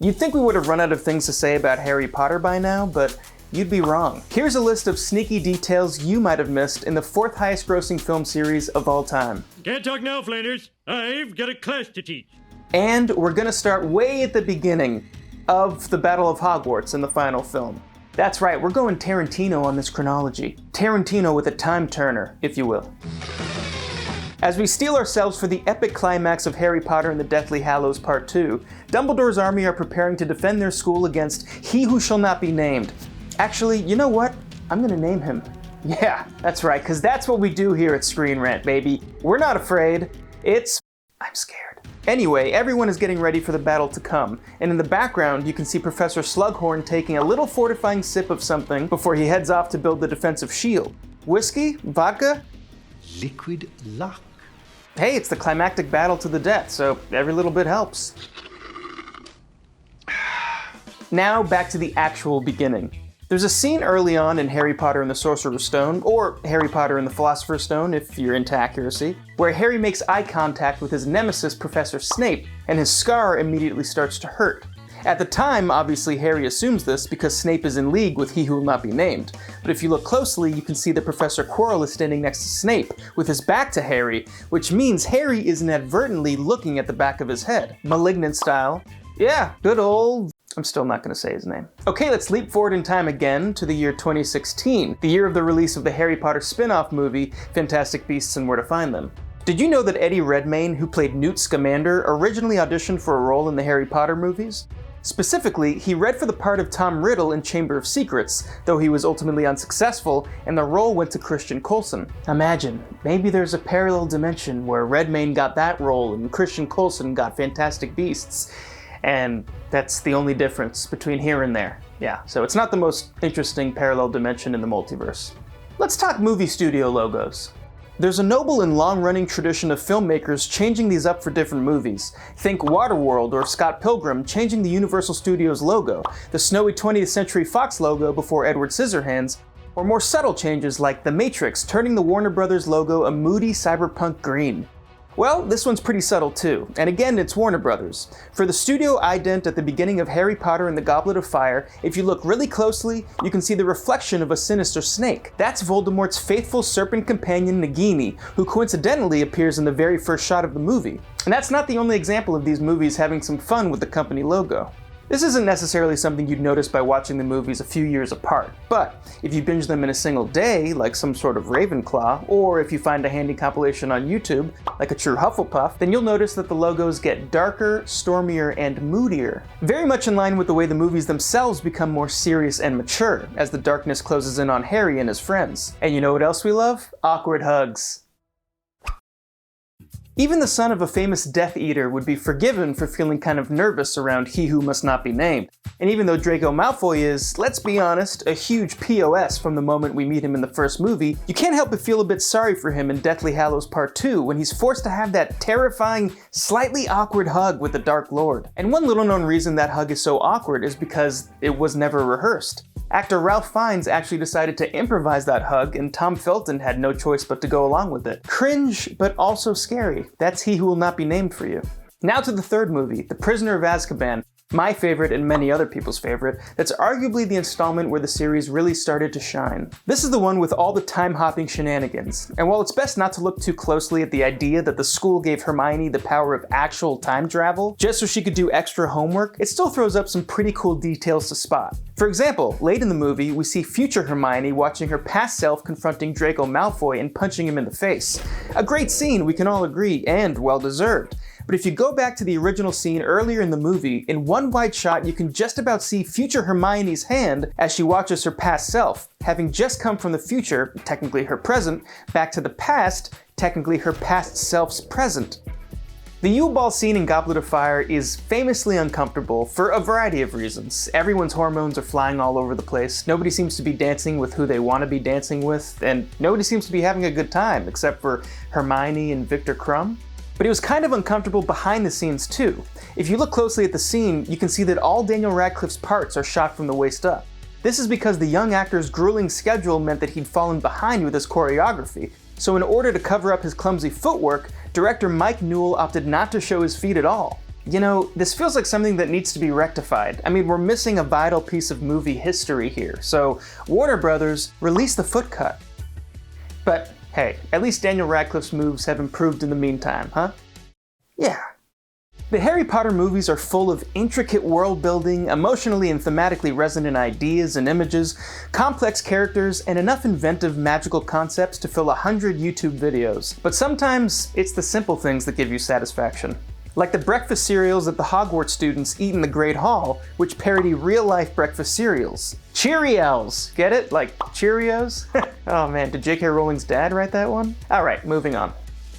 You'd think we would have run out of things to say about Harry Potter by now, but you'd be wrong. Here's a list of sneaky details you might have missed in the 4th highest grossing film series of all time. Can't talk now, Flanders. I've got a class to teach. And we're gonna start way at the beginning of the Battle of Hogwarts in the final film. That's right, we're going Tarantino on this chronology. Tarantino with a time turner, if you will. As we steel ourselves for the epic climax of Harry Potter and the Deathly Hallows Part 2, Dumbledore's army are preparing to defend their school against He Who Shall Not Be Named. Actually, you know what? I'm gonna name him. Yeah, that's right, because that's what we do here at ScreenRant, baby. We're not afraid. I'm scared. Anyway, everyone is getting ready for the battle to come, and in the background you can see Professor Slughorn taking a little fortifying sip of something before he heads off to build the defensive shield. Whiskey? Vodka? Liquid luck. Hey, it's the climactic battle to the death, so every little bit helps. Now back to the actual beginning. There's a scene early on in Harry Potter and the Sorcerer's Stone, or Harry Potter and the Philosopher's Stone if you're into accuracy, where Harry makes eye contact with his nemesis Professor Snape, and his scar immediately starts to hurt. At the time, obviously Harry assumes this because Snape is in league with He Who Will Not Be Named, but if you look closely you can see that Professor Quirrell is standing next to Snape, with his back to Harry, which means Harry is inadvertently looking at the back of his head, Malignant style. Yeah, good old... I'm still not going to say his name. Okay, let's leap forward in time again to the year 2016, the year of the release of the Harry Potter spin-off movie, Fantastic Beasts and Where to Find Them. Did you know that Eddie Redmayne, who played Newt Scamander, originally auditioned for a role in the Harry Potter movies? Specifically, he read for the part of Tom Riddle in Chamber of Secrets, though he was ultimately unsuccessful, and the role went to Christian Coulson. Imagine, maybe there's a parallel dimension where Redmayne got that role and Christian Coulson got Fantastic Beasts. And that's the only difference between here and there. Yeah, so it's not the most interesting parallel dimension in the multiverse. Let's talk movie studio logos. There's a noble and long-running tradition of filmmakers changing these up for different movies. Think Waterworld or Scott Pilgrim changing the Universal Studios logo, the snowy 20th Century Fox logo before Edward Scissorhands, or more subtle changes like The Matrix turning the Warner Brothers logo a moody cyberpunk green. Well, this one's pretty subtle too, and again it's Warner Brothers. For the studio ident at the beginning of Harry Potter and the Goblet of Fire, if you look really closely, you can see the reflection of a sinister snake. That's Voldemort's faithful serpent companion Nagini, who coincidentally appears in the very first shot of the movie. And that's not the only example of these movies having some fun with the company logo. This isn't necessarily something you'd notice by watching the movies a few years apart, but if you binge them in a single day, like some sort of Ravenclaw, or if you find a handy compilation on YouTube, like a true Hufflepuff, then you'll notice that the logos get darker, stormier, and moodier. Very much in line with the way the movies themselves become more serious and mature, as the darkness closes in on Harry and his friends. And you know what else we love? Awkward hugs. Even the son of a famous Death Eater would be forgiven for feeling kind of nervous around He Who Must Not Be Named. And even though Draco Malfoy is, let's be honest, a huge POS from the moment we meet him in the first movie, you can't help but feel a bit sorry for him in Deathly Hallows Part 2 when he's forced to have that terrifying, slightly awkward hug with the Dark Lord. And one little known reason that hug is so awkward is because it was never rehearsed. Actor Ralph Fiennes actually decided to improvise that hug, and Tom Felton had no choice but to go along with it. Cringe, but also scary. That's He Who Will Not Be Named for you. Now to the third movie, The Prisoner of Azkaban. My favorite and many other people's favorite, that's arguably the installment where the series really started to shine. This is the one with all the time-hopping shenanigans, and while it's best not to look too closely at the idea that the school gave Hermione the power of actual time travel, just so she could do extra homework, it still throws up some pretty cool details to spot. For example, late in the movie, we see future Hermione watching her past self confronting Draco Malfoy and punching him in the face. A great scene, we can all agree, and well-deserved. But if you go back to the original scene earlier in the movie, in one wide shot you can just about see future Hermione's hand as she watches her past self, having just come from the future, technically her present, back to the past, technically her past self's present. The Yule Ball scene in Goblet of Fire is famously uncomfortable for a variety of reasons. Everyone's hormones are flying all over the place, nobody seems to be dancing with who they want to be dancing with, and nobody seems to be having a good time except for Hermione and Victor Crumb. But it was kind of uncomfortable behind the scenes too. If you look closely at the scene, you can see that all Daniel Radcliffe's parts are shot from the waist up. This is because the young actor's grueling schedule meant that he'd fallen behind with his choreography, so in order to cover up his clumsy footwork, director Mike Newell opted not to show his feet at all. You know, this feels like something that needs to be rectified. I mean, we're missing a vital piece of movie history here, so Warner Brothers, release the foot cut. But hey, at least Daniel Radcliffe's moves have improved in the meantime, huh? Yeah. The Harry Potter movies are full of intricate world building, emotionally and thematically resonant ideas and images, complex characters, and enough inventive magical concepts to fill 100 YouTube videos. But sometimes it's the simple things that give you satisfaction. Like the breakfast cereals that the Hogwarts students eat in the Great Hall, which parody real-life breakfast cereals. Cheerios! Get it? Like Cheerios? Oh man, did J.K. Rowling's dad write that one? Alright, moving on.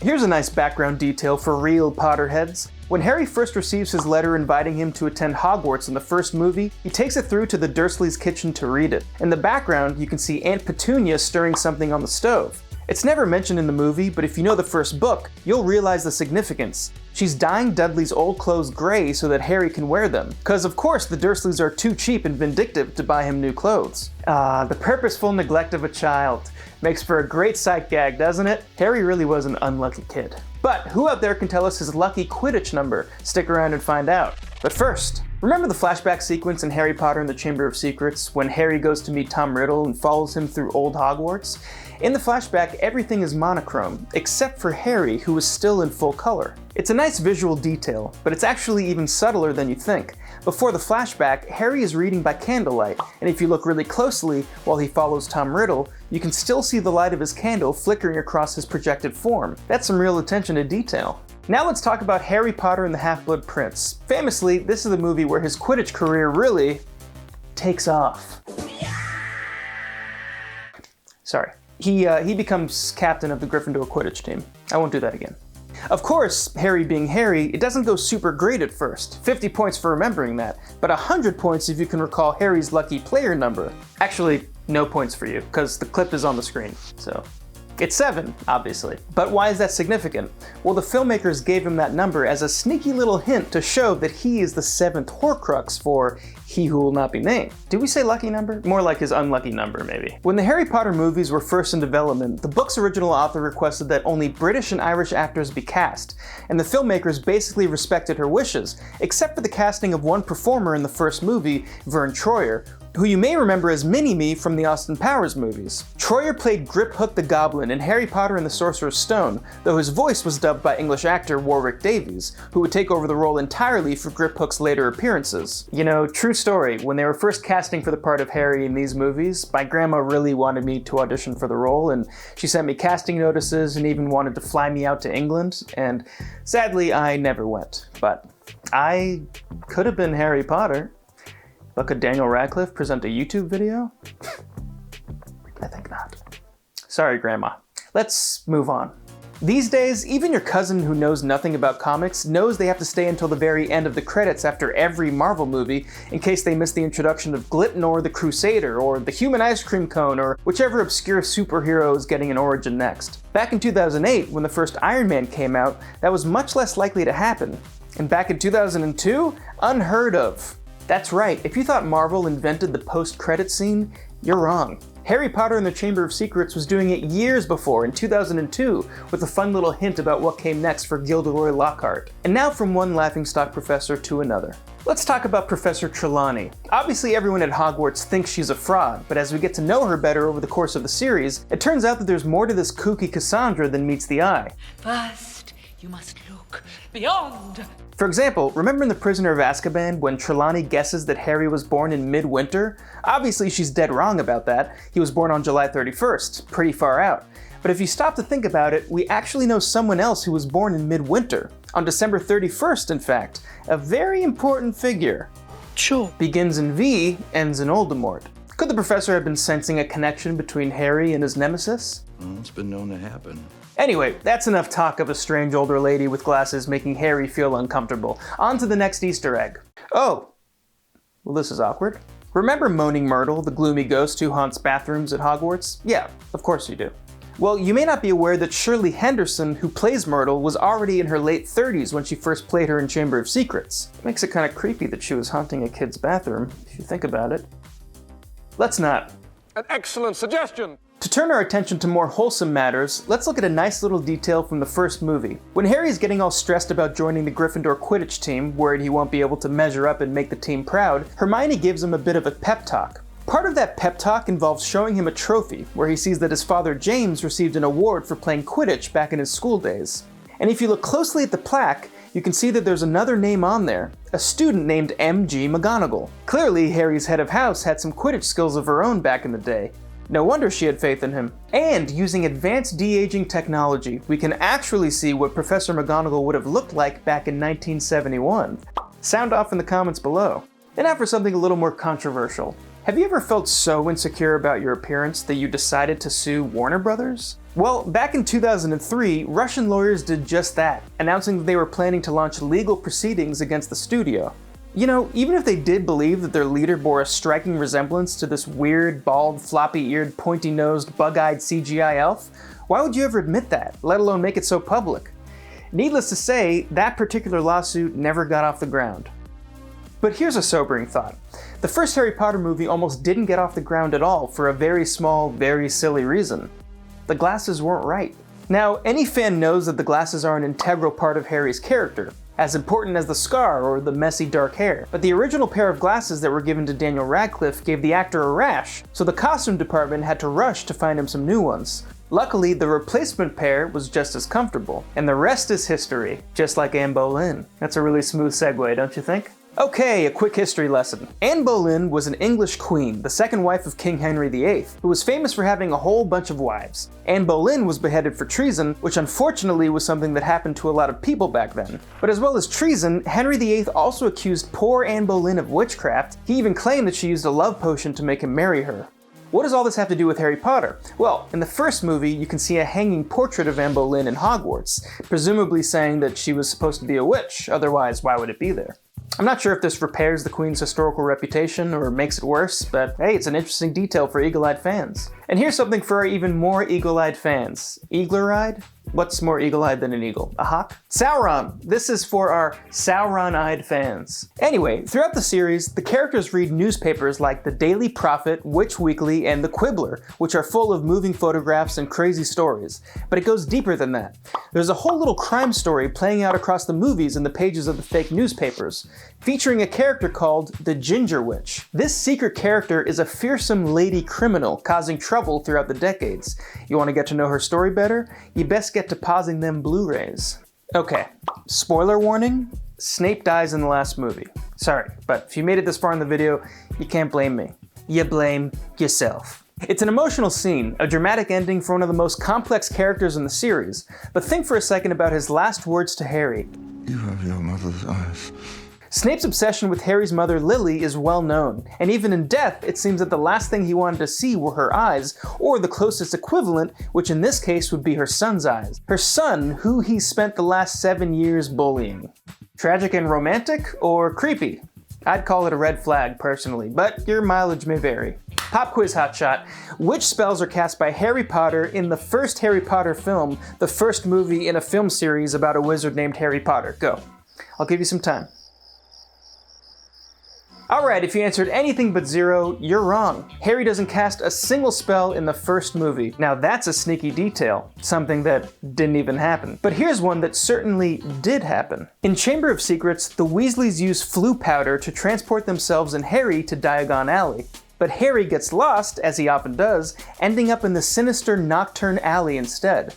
Here's a nice background detail for real Potterheads. When Harry first receives his letter inviting him to attend Hogwarts in the first movie, he takes it through to the Dursleys' kitchen to read it. In the background, you can see Aunt Petunia stirring something on the stove. It's never mentioned in the movie, but if you know the first book, you'll realize the significance. She's dyeing Dudley's old clothes gray so that Harry can wear them. Cause of course the Dursleys are too cheap and vindictive to buy him new clothes. The purposeful neglect of a child. Makes for a great sight gag, doesn't it? Harry really was an unlucky kid. But who out there can tell us his lucky Quidditch number? Stick around and find out. But first, remember the flashback sequence in Harry Potter and the Chamber of Secrets when Harry goes to meet Tom Riddle and follows him through old Hogwarts? In the flashback, everything is monochrome, except for Harry, who is still in full color. It's a nice visual detail, but it's actually even subtler than you think. Before the flashback, Harry is reading by candlelight, and if you look really closely while he follows Tom Riddle, you can still see the light of his candle flickering across his projected form. That's some real attention to detail. Now let's talk about Harry Potter and the Half-Blood Prince. Famously, this is the movie where his Quidditch career really takes off. Sorry. He becomes captain of the Gryffindor Quidditch team. I won't do that again. Of course, Harry being Harry, it doesn't go super great at first. 50 points for remembering that, but 100 points if you can recall Harry's lucky player number. Actually, no points for you, because the clip is on the screen, so. It's 7, obviously. But why is that significant? Well, the filmmakers gave him that number as a sneaky little hint to show that he is the 7th Horcrux for He Who Will Not Be Named. Did we say lucky number? More like his unlucky number, maybe. When the Harry Potter movies were first in development, the book's original author requested that only British and Irish actors be cast, and the filmmakers basically respected her wishes, except for the casting of one performer in the first movie, Vern Troyer, who you may remember as Mini-Me from the Austin Powers movies. Troyer played Griphook the Goblin in Harry Potter and the Sorcerer's Stone, though his voice was dubbed by English actor Warwick Davies, who would take over the role entirely for Griphook's later appearances. You know, true story, when they were first casting for the part of Harry in these movies, my grandma really wanted me to audition for the role, and she sent me casting notices and even wanted to fly me out to England, and sadly I never went. But I could have been Harry Potter. But could Daniel Radcliffe present a YouTube video? I think not. Sorry, Grandma. Let's move on. These days, even your cousin who knows nothing about comics knows they have to stay until the very end of the credits after every Marvel movie in case they miss the introduction of Glitnor the Crusader, or the Human Ice Cream Cone, or whichever obscure superhero is getting an origin next. Back in 2008, when the first Iron Man came out, that was much less likely to happen. And back in 2002, unheard of. That's right, if you thought Marvel invented the post-credit scene, you're wrong. Harry Potter and the Chamber of Secrets was doing it years before, in 2002, with a fun little hint about what came next for Gilderoy Lockhart. And now from one laughingstock professor to another. Let's talk about Professor Trelawney. Obviously everyone at Hogwarts thinks she's a fraud, but as we get to know her better over the course of the series, it turns out that there's more to this kooky Cassandra than meets the eye. First, you must look beyond. For example, remember in The Prisoner of Azkaban when Trelawney guesses that Harry was born in midwinter? Obviously she's dead wrong about that. He was born on July 31st, pretty far out. But if you stop to think about it, we actually know someone else who was born in midwinter. On December 31st, in fact. A very important figure. Sure. Begins in V, ends in Voldemort. Could the professor have been sensing a connection between Harry and his nemesis? It's been known to happen. Anyway, that's enough talk of a strange older lady with glasses making Harry feel uncomfortable. On to the next Easter egg. Oh, well this is awkward. Remember Moaning Myrtle, the gloomy ghost who haunts bathrooms at Hogwarts? Yeah, of course you do. Well, you may not be aware that Shirley Henderson, who plays Myrtle, was already in her late 30s when she first played her in Chamber of Secrets. Makes it kind of creepy that she was haunting a kid's bathroom, if you think about it. Let's not. An excellent suggestion. To turn our attention to more wholesome matters, let's look at a nice little detail from the first movie. When Harry's getting all stressed about joining the Gryffindor Quidditch team, worried he won't be able to measure up and make the team proud, Hermione gives him a bit of a pep talk. Part of that pep talk involves showing him a trophy, where he sees that his father James received an award for playing Quidditch back in his school days. And if you look closely at the plaque, you can see that there's another name on there, a student named M.G. McGonagall. Clearly, Harry's head of house had some Quidditch skills of her own back in the day. No wonder she had faith in him. And using advanced de-aging technology, we can actually see what Professor McGonagall would have looked like back in 1971. Sound off in the comments below. And now for something a little more controversial. Have you ever felt so insecure about your appearance that you decided to sue Warner Brothers? Well, back in 2003, Russian lawyers did just that, announcing that they were planning to launch legal proceedings against the studio. You know, even if they did believe that their leader bore a striking resemblance to this weird, bald, floppy-eared, pointy-nosed, bug-eyed CGI elf, why would you ever admit that, let alone make it so public? Needless to say, that particular lawsuit never got off the ground. But here's a sobering thought. The first Harry Potter movie almost didn't get off the ground at all for a very small, very silly reason. The glasses weren't right. Now, any fan knows that the glasses are an integral part of Harry's character, as important as the scar or the messy dark hair. But the original pair of glasses that were given to Daniel Radcliffe gave the actor a rash, so the costume department had to rush to find him some new ones. Luckily, the replacement pair was just as comfortable, and the rest is history, just like Anne Boleyn. That's a really smooth segue, don't you think? Okay, a quick history lesson. Anne Boleyn was an English queen, the second wife of King Henry VIII, who was famous for having a whole bunch of wives. Anne Boleyn was beheaded for treason, which unfortunately was something that happened to a lot of people back then. But as well as treason, Henry VIII also accused poor Anne Boleyn of witchcraft. He even claimed that she used a love potion to make him marry her. What does all this have to do with Harry Potter? Well, in the first movie, you can see a hanging portrait of Anne Boleyn in Hogwarts, presumably saying that she was supposed to be a witch, otherwise why would it be there? I'm not sure if this repairs the Queen's historical reputation or makes it worse, but hey, it's an interesting detail for eagle-eyed fans. And here's something for our even more eagle-eyed fans. Eagler-eyed? What's more eagle-eyed than an eagle? A hawk? Sauron! This is for our Sauron-eyed fans. Anyway, throughout the series, the characters read newspapers like the Daily Prophet, Witch Weekly, and The Quibbler, which are full of moving photographs and crazy stories. But it goes deeper than that. There's a whole little crime story playing out across the movies in the pages of the fake newspapers, featuring a character called the Ginger Witch. This secret character is a fearsome lady criminal causing trouble throughout the decades. You want to get to know her story better? You best get to pausing them Blu-rays. Okay, spoiler warning, Snape dies in the last movie. Sorry, but if you made it this far in the video, you can't blame me. You blame yourself. It's an emotional scene, a dramatic ending for one of the most complex characters in the series, but think for a second about his last words to Harry. You have your mother's eyes. Snape's obsession with Harry's mother Lily is well known, and even in death, it seems that the last thing he wanted to see were her eyes, or the closest equivalent, which in this case would be her son's eyes. Her son, who he spent the last 7 years bullying. Tragic and romantic, or creepy? I'd call it a red flag, personally, but your mileage may vary. Pop quiz hotshot. Which spells are cast by Harry Potter in the first Harry Potter film, the first movie in a film series about a wizard named Harry Potter? Go. I'll give you some time. Alright, if you answered anything but 0, you're wrong. Harry doesn't cast a single spell in the first movie. Now that's a sneaky detail, something that didn't even happen. But here's one that certainly did happen. In Chamber of Secrets, the Weasleys use flu powder to transport themselves and Harry to Diagon Alley. But Harry gets lost, as he often does, ending up in the sinister Nocturne Alley instead.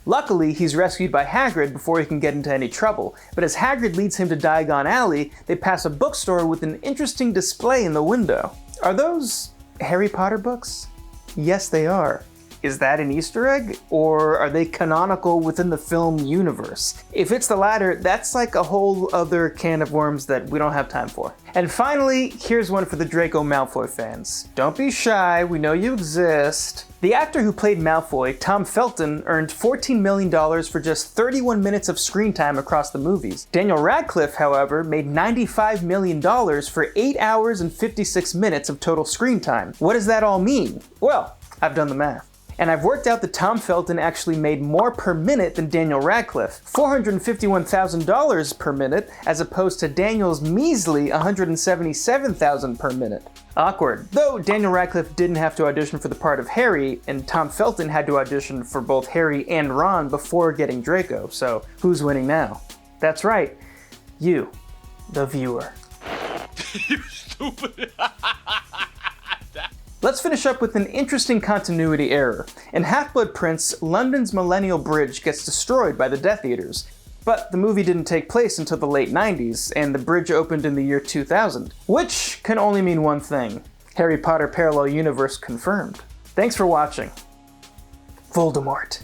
Luckily, he's rescued by Hagrid before he can get into any trouble, but as Hagrid leads him to Diagon Alley, they pass a bookstore with an interesting display in the window. Are those Harry Potter books? Yes, they are. Is that an Easter egg? Or are they canonical within the film universe? If it's the latter, that's like a whole other can of worms that we don't have time for. And finally, here's one for the Draco Malfoy fans. Don't be shy, we know you exist. The actor who played Malfoy, Tom Felton, earned $14 million for just 31 minutes of screen time across the movies. Daniel Radcliffe, however, made $95 million for 8 hours and 56 minutes of total screen time. What does that all mean? Well, I've done the math. And I've worked out that Tom Felton actually made more per minute than Daniel Radcliffe, $451,000 per minute, as opposed to Daniel's measly $177,000 per minute. Awkward. Though Daniel Radcliffe didn't have to audition for the part of Harry, and Tom Felton had to audition for both Harry and Ron before getting Draco, so who's winning now? That's right, you, the viewer. You stupid. Let's finish up with an interesting continuity error. In Half-Blood Prince, London's Millennial Bridge gets destroyed by the Death Eaters. But the movie didn't take place until the late 90s, and the bridge opened in the year 2000. Which can only mean one thing. Harry Potter Parallel Universe confirmed. Thanks for watching. Voldemort.